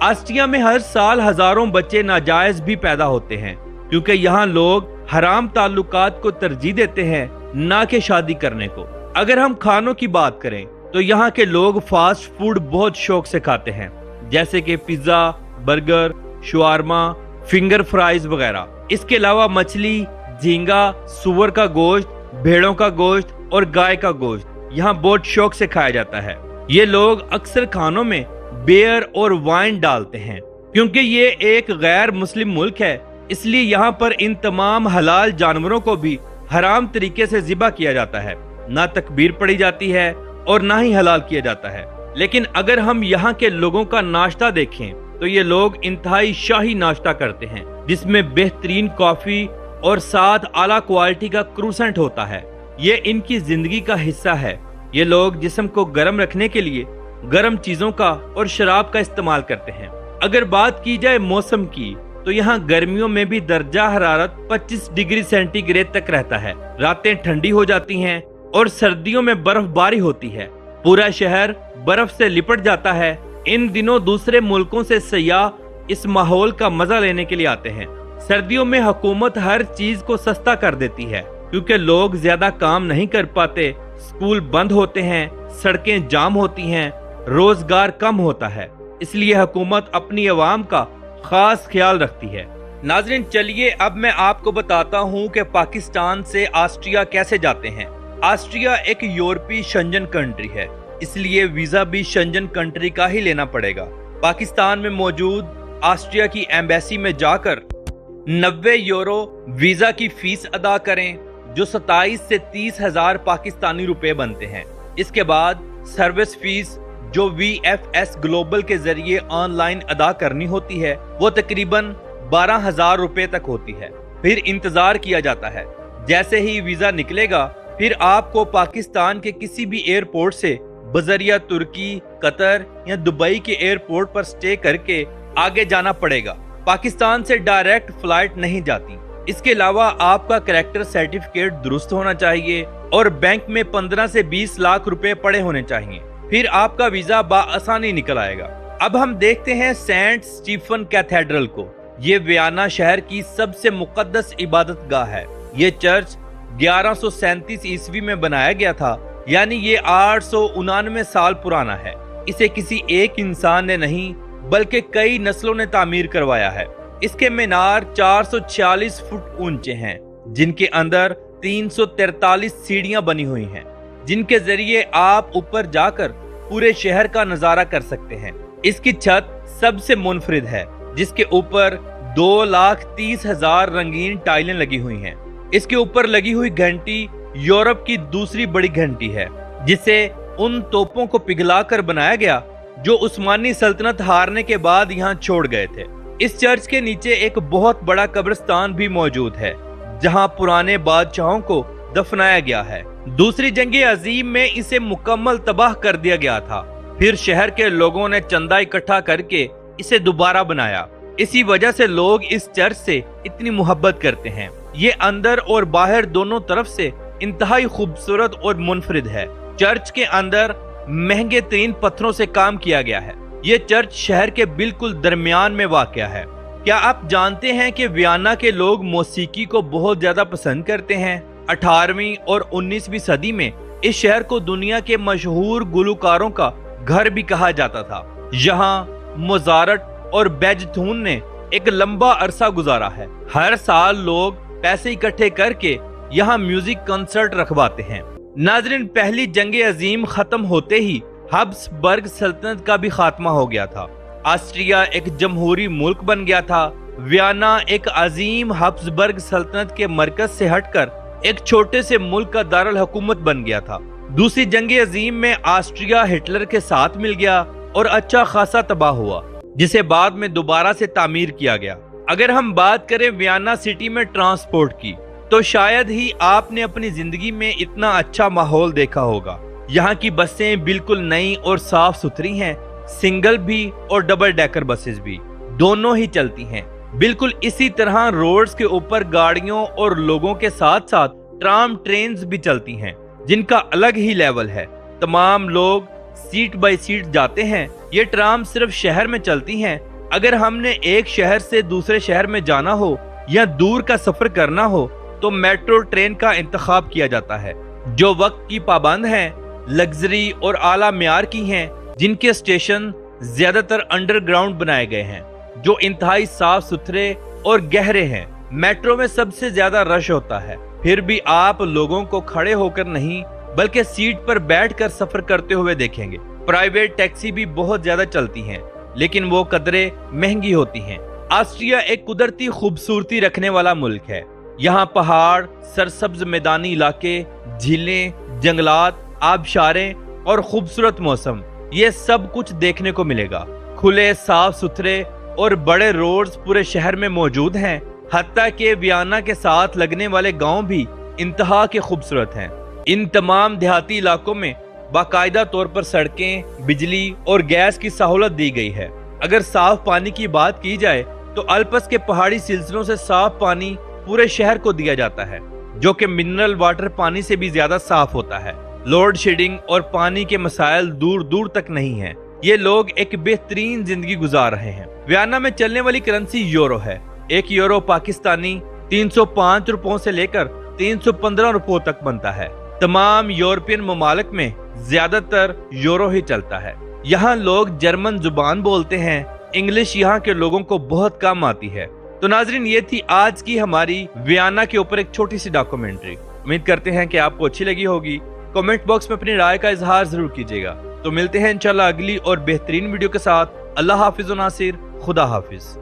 Austria میں ہر سال ہزاروں بچے ناجائز بھی پیدا ہوتے ہیں کیونکہ یہاں لوگ حرام تعلقات کو ترجیح دیتے ہیں نہ کہ شادی کرنے کو۔ اگر ہم کھانوں کی بات کریں تو یہاں کے لوگ فاسٹ فوڈ بہت شوق سے کھاتے ہیں، جیسے کہ pizza, burger, shawarma, finger fries وغیرہ۔ اس کے علاوہ مچھلی، جھینگا، سور کا گوشت، بھیڑوں کا گوشت اور گائے کا گوشت یہاں بہت شوق سے کھایا جاتا ہے۔ یہ لوگ اکثر کھانوں میں بیئر اور وائن ڈالتے ہیں کیونکہ یہ ایک غیر مسلم ملک ہے، اس لیے یہاں پر ان تمام حلال جانوروں کو بھی حرام طریقے سے ذبح کیا جاتا ہے، نہ تکبیر پڑھی جاتی ہے اور نہ ہی حلال کیا جاتا ہے۔ لیکن اگر ہم یہاں کے لوگوں کا ناشتہ دیکھیں تو یہ لوگ انتہائی شاہی ناشتہ کرتے ہیں جس میں بہترین کافی اور ساتھ اعلیٰ کوالٹی کا کروسنٹ ہوتا ہے۔ یہ ان کی زندگی کا حصہ ہے۔ یہ لوگ جسم کو گرم رکھنے کے لیے گرم چیزوں کا اور شراب کا استعمال کرتے ہیں۔ اگر بات کی جائے موسم کی تو یہاں گرمیوں میں بھی درجہ حرارت 25 ڈگری سینٹی گریڈ تک رہتا ہے، راتیں ٹھنڈی ہو جاتی ہیں اور سردیوں میں برف باری ہوتی ہے، پورا شہر برف سے لپٹ جاتا ہے۔ ان دنوں دوسرے ملکوں سے سیاح اس ماحول کا مزہ لینے کے لیے آتے ہیں۔ سردیوں میں حکومت ہر چیز کو سستا کر دیتی ہے کیونکہ لوگ زیادہ کام نہیں کر پاتے، اسکول بند ہوتے ہیں، سڑکیں جام ہوتی ہیں، روزگار کم ہوتا ہے، اس لیے حکومت اپنی عوام کا خاص خیال رکھتی ہے۔ ناظرین چلیے اب میں آپ کو بتاتا ہوں کہ پاکستان سے آسٹریا کیسے جاتے ہیں۔ آسٹریا ایک یورپی شنجن کنٹری ہے، اس لیے ویزا بھی شنجن کنٹری کا ہی لینا پڑے گا۔ پاکستان میں موجود آسٹریا کی ایمبیسی میں جا کر 90 یورو ویزا کی فیس ادا کریں جو 27 سے 30 ہزار پاکستانی روپے بنتے ہیں۔ اس کے بعد سروس فیس جو VFS گلوبل کے ذریعے آن لائن ادا کرنی ہوتی ہے وہ تقریباً 12,000 روپے تک ہوتی ہے۔ پھر انتظار کیا جاتا ہے، جیسے ہی ویزا نکلے گا پھر آپ کو پاکستان کے کسی بھی ایئرپورٹ سے بذریعہ ترکی، قطر یا دبئی کے ایئرپورٹ پر سٹے کر کے آگے جانا پڑے گا۔ پاکستان سے ڈائریکٹ فلائٹ نہیں جاتی۔ اس کے علاوہ آپ کا کریکٹر سرٹیفکیٹ درست ہونا چاہیے اور بینک میں 15 سے 20 لاکھ روپے پڑے ہونے چاہیے، پھر آپ کا ویزا بآسانی نکل آئے گا۔ اب ہم دیکھتے ہیں سینٹ سٹیفن کیتھیڈرل کو۔ یہ ویانا شہر کی سب سے مقدس عبادت گاہ ہے۔ یہ چرچ 1137 عیسوی میں بنایا گیا تھا، یعنی یہ 899 سال پرانا ہے۔ اسے کسی ایک انسان نے نہیں بلکہ کئی نسلوں نے تعمیر کروایا ہے۔ اس کے مینار 446 فٹ اونچے ہیں جن کے اندر 343 سیڑھیاں بنی ہوئی ہیں جن کے ذریعے آپ اوپر جا کر پورے شہر کا نظارہ کر سکتے ہیں۔ اس کی چھت سب سے منفرد ہے جس کے اوپر 2,30,000 رنگین ٹائلیں لگی ہوئی ہیں۔ اس کے اوپر لگی ہوئی گھنٹی یورپ کی دوسری بڑی گھنٹی ہے جسے ان توپوں کو پگھلا کر بنایا گیا جو عثمانی سلطنت ہارنے کے بعد یہاں چھوڑ گئے تھے۔ اس چرچ کے نیچے ایک بہت بڑا قبرستان بھی موجود ہے جہاں پرانے بادشاہوں کو دفنایا گیا ہے۔ دوسری جنگ عظیم میں اسے مکمل تباہ کر دیا گیا تھا، پھر شہر کے لوگوں نے چندہ اکٹھا کر کے اسے دوبارہ بنایا۔ اسی وجہ سے لوگ اس چرچ سے اتنی محبت کرتے ہیں۔ یہ اندر اور باہر دونوں طرف سے انتہائی خوبصورت اور منفرد ہے۔ چرچ کے اندر مہنگے ترین پتھروں سے کام کیا گیا ہے۔ یہ چرچ شہر کے بالکل درمیان میں واقع ہے۔ کیا آپ جانتے ہیں کہ ویانا کے لوگ موسیقی کو بہت زیادہ پسند کرتے ہیں؟ 18ویں اور 19ویں صدی میں اس شہر کو دنیا کے مشہور گلوکاروں کا گھر بھی کہا جاتا تھا۔ یہاں موزارٹ اور بیتھون نے ایک لمبا عرصہ گزارا ہے۔ ہر سال لوگ پیسے اکٹھے کر کے یہاں میوزک کنسرٹ رکھواتے ہیں۔ ناظرین پہلی جنگ عظیم ختم ہوتے ہی ہبسبرگ سلطنت کا بھی خاتمہ ہو گیا تھا۔ آسٹریا ایک جمہوری ملک بن گیا تھا۔ ویانا ایک عظیم ہبسبرگ سلطنت کے مرکز سے ہٹ کر ایک چھوٹے سے ملک کا دارالحکومت بن گیا تھا۔ دوسری جنگ عظیم میں آسٹریا ہٹلر کے ساتھ مل گیا اور اچھا خاصا تباہ ہوا جسے بعد میں دوبارہ سے تعمیر کیا گیا۔ اگر ہم بات کریں ویانا سٹی میں ٹرانسپورٹ کی تو شاید ہی آپ نے اپنی زندگی میں اتنا اچھا ماحول دیکھا ہوگا۔ یہاں کی بسیں بالکل نئی اور صاف ستھری ہیں، سنگل بھی اور ڈبل ڈیکر بسز بھی دونوں ہی چلتی ہیں۔ بالکل اسی طرح روڈز کے اوپر گاڑیوں اور لوگوں کے ساتھ ساتھ ٹرام ٹرینز بھی چلتی ہیں جن کا الگ ہی لیول ہے۔ تمام لوگ سیٹ بائی سیٹ جاتے ہیں۔ یہ ٹرام صرف شہر میں چلتی ہیں اگر ہم نے ایک شہر سے دوسرے شہر میں جانا ہو یا دور کا سفر کرنا ہو تو میٹرو ٹرین کا انتخاب کیا جاتا ہے، جو وقت کی پابند ہیں، لگژری اور اعلیٰ معیار کی ہیں، جن کے اسٹیشن زیادہ تر انڈر گراؤنڈ بنائے گئے ہیں، جو انتہائی صاف ستھرے اور گہرے ہیں۔ میٹرو میں سب سے زیادہ رش ہوتا ہے، پھر بھی آپ لوگوں کو کھڑے ہو کر نہیں بلکہ سیٹ پر بیٹھ کر سفر کرتے ہوئے دیکھیں گے۔ پرائیویٹ ٹیکسی بھی بہت زیادہ چلتی ہیں، لیکن وہ قدرے مہنگی ہوتی ہیں۔ آسٹریا ایک قدرتی خوبصورتی رکھنے والا ملک ہے۔ یہاں پہاڑ، سرسبز میدانی علاقے، جھیلیں، جنگلات، آبشاریں اور خوبصورت موسم، یہ سب کچھ دیکھنے کو ملے گا۔ کھلے، صاف ستھرے اور بڑے روڈز پورے شہر میں موجود ہیں، حتیٰ کہ ویانا کے ساتھ لگنے والے گاؤں بھی انتہا کے خوبصورت ہیں۔ ان تمام دیہاتی علاقوں میں باقاعدہ طور پر سڑکیں، بجلی اور گیس کی سہولت دی گئی ہے۔ اگر صاف پانی کی بات کی جائے تو الپس کے پہاڑی سلسلوں سے صاف پانی پورے شہر کو دیا جاتا ہے، جو کہ منرل واٹر پانی سے بھی زیادہ صاف ہوتا ہے۔ لوڈ شیڈنگ اور پانی کے مسائل دور دور تک نہیں ہیں۔ یہ لوگ ایک بہترین زندگی گزار رہے ہیں۔ ویانا میں چلنے والی کرنسی یورو ہے۔ ایک یورو پاکستانی 305 روپوں سے لے کر 315 روپوں تک بنتا ہے۔ تمام یورپین ممالک میں زیادہ تر یورو ہی چلتا ہے۔ یہاں لوگ جرمن زبان بولتے ہیں، انگلش یہاں کے لوگوں کو بہت کم آتی ہے۔ تو ناظرین، یہ تھی آج کی ہماری ویانا کے اوپر ایک چھوٹی سی ڈاکومنٹری۔ امید کرتے ہیں کہ آپ کو اچھی لگی ہوگی۔ کمنٹ باکس میں اپنی رائے کا اظہار ضرور کیجیے گا۔ تو ملتے ہیں انشاءاللہ اگلی اور بہترین ویڈیو کے ساتھ۔ اللہ حافظ و ناصر، خدا حافظ۔